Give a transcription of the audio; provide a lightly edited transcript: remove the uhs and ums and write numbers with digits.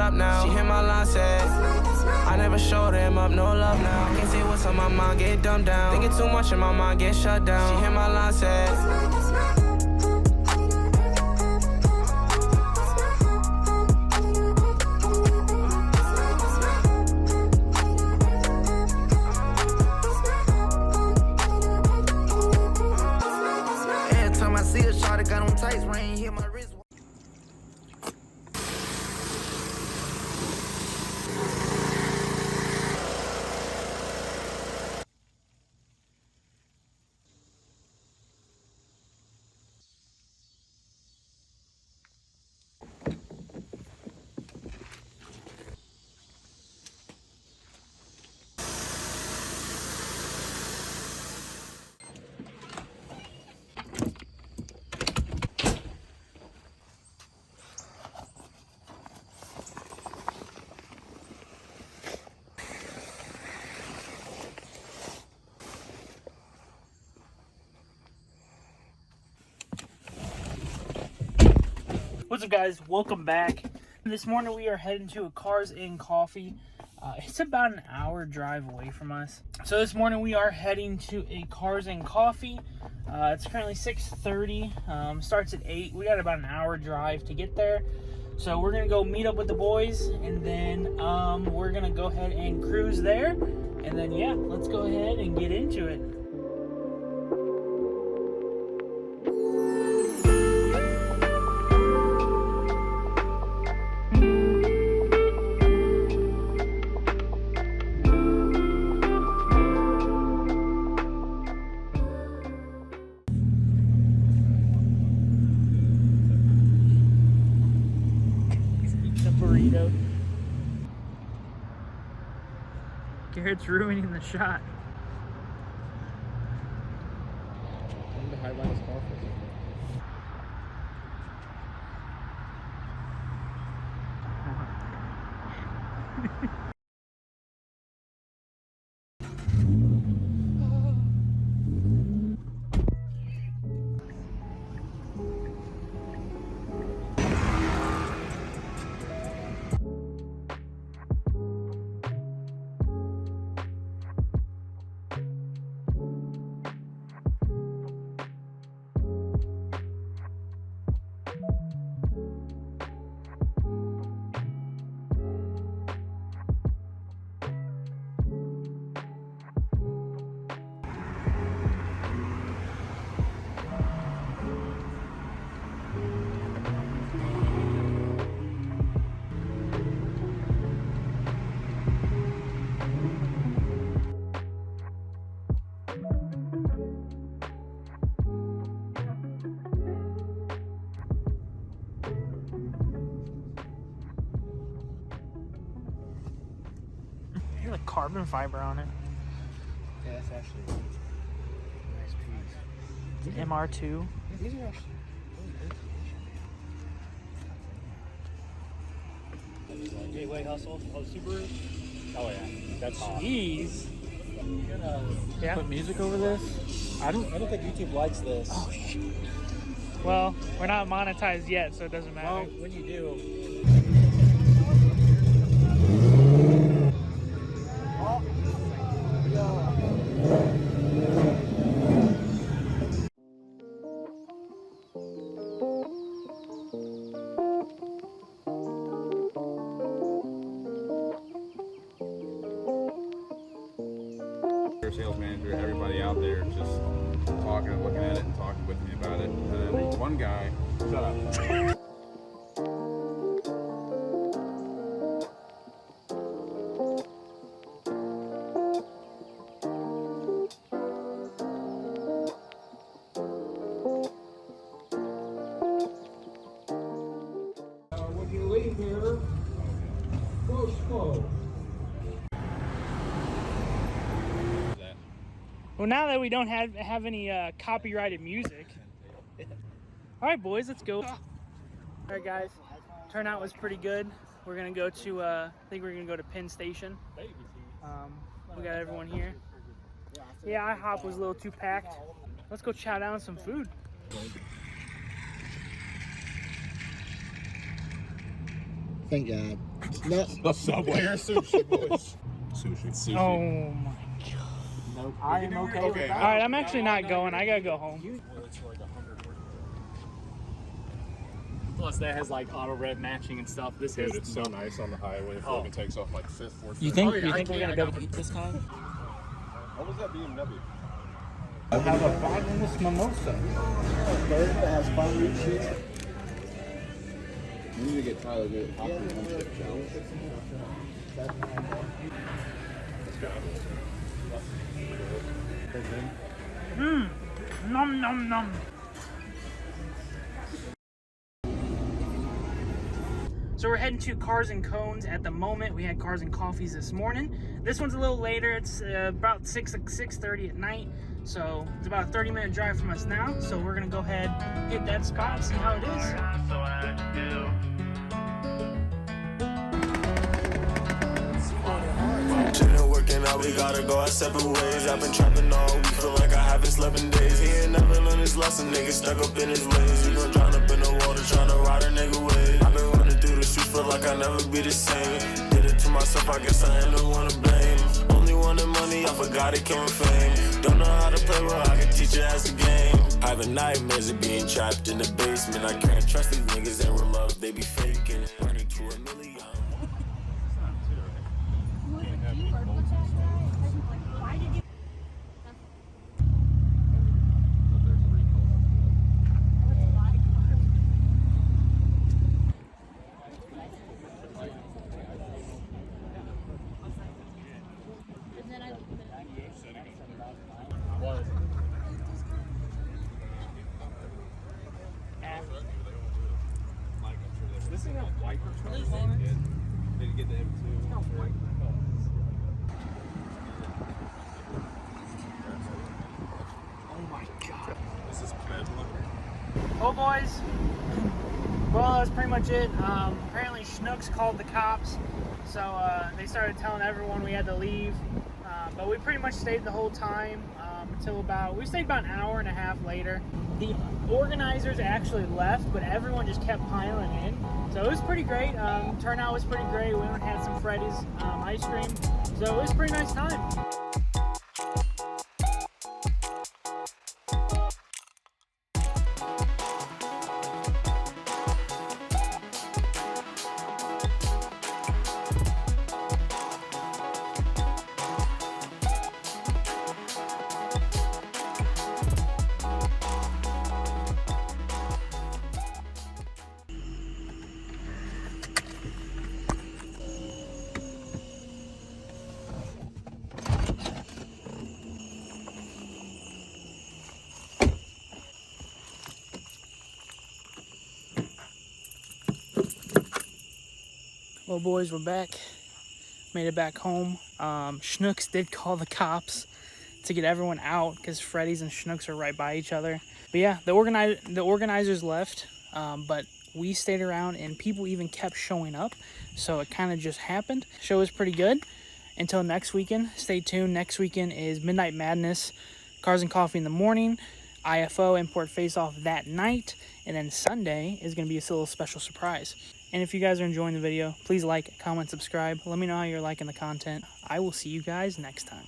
up now. She hit my line, said I never showed him up, no love now. Can't say what's on my mind, get dumbed down. Thinking too much in my mind, get shut down. She hit my line, said every time I see a shot, it got on tights, rain hit my wrist. What's up, guys? Welcome back. This morning we are heading to a Cars and Coffee. It's about an hour drive away from us. So this morning we are heading to a Cars and Coffee. It's currently 6:30. Starts at 8. We got about an hour drive to get there. So we're gonna go meet up with the boys, and then we're gonna go ahead and cruise there. And then yeah, let's go ahead and get into it. Burrito. Garrett's ruining the shot. I'm the highlight his car Like carbon fiber on it. Yeah, that's actually a nice piece. MR2. These are actually really Gateway Hustle. Oh, Subaru. Oh yeah, that's hot. Jeez. You gonna Yeah. put music over this? I don't think YouTube likes this. Oh shit. Well, we're not monetized yet, so it doesn't matter. Well, when you do. Sales manager, everybody out there just talking and looking at it and talking with me about it. And then one guy, shut up. When you leave here, go slow. Well, now that we don't have any copyrighted music. All right, boys, let's go. All right, guys, turnout was pretty good. We're gonna go to I think we're gonna go to Penn Station. We got everyone here. Yeah, IHOP was a little too packed. Let's go chow down some food. Thank God. No. The Subway or Sushi Boys? Sushi. Oh my god. Nope. I am okay with Okay, that. Alright, I'm actually not going. I gotta go home. Well, it's like 100 worth. Plus, that has like auto red matching and stuff. This Dude, is it's so nice on the highway. It fucking takes off like 5th, 4th. You think? Oh, yeah, You I think we're can't. gonna be able to eat this time? What was that BMW? I have a 5-minute mimosa. Bird that has 5 meat cheese. We need to get Tyler to do a Pop One Chip challenge. Nom nom nom. So we're heading to Cars and Cones at the moment. We had Cars and Coffees this morning. This one's a little later. It's about 6:30 at night. So it's about a 30-minute drive from us now. So we're gonna go ahead, hit that spot, see how it is. Shit ain't working out, we gotta go our separate ways. I've been trapping all week, feel like I haven't slept in days. He ain't never learned his lesson, nigga stuck up in his ways. You gon' drown up in the water, tryna ride a nigga wave. I've been running through the streets, feel like I never be the same. Did it to myself, I guess I ain't the one to blame. Only wanted money, I forgot it came with fame. Don't know how to play, well, I can teach it as a game. I have nightmares of being trapped in the basement. I can't trust these niggas and real love, they be faking. Running to $1 million. This is a wiper truck on it. Did you get the M2? Oh my god. This is peddling. Oh boys. Well, that's pretty much it. Apparently Schnooks called the cops, so they started telling everyone we had to leave. But we pretty much stayed the whole time until we stayed about an hour and a half later. The organizers actually left, but everyone just kept piling in. So it was pretty great. Turnout was pretty great. We went and had some Freddy's ice cream. So it was a pretty nice time. Well, boys, we're back. Made it back home. Schnooks did call the cops to get everyone out because Freddy's and Schnooks are right by each other. But yeah, the organizers left, but we stayed around and people even kept showing up. So it kind of just happened. Show was pretty good. Until next weekend, stay tuned. Next weekend is Midnight Madness, Cars and Coffee in the morning, IFO Import Face Off that night, and then Sunday is going to be a little special surprise. And if you guys are enjoying the video, please like, comment, subscribe. Let me know how you're liking the content. I will see you guys next time.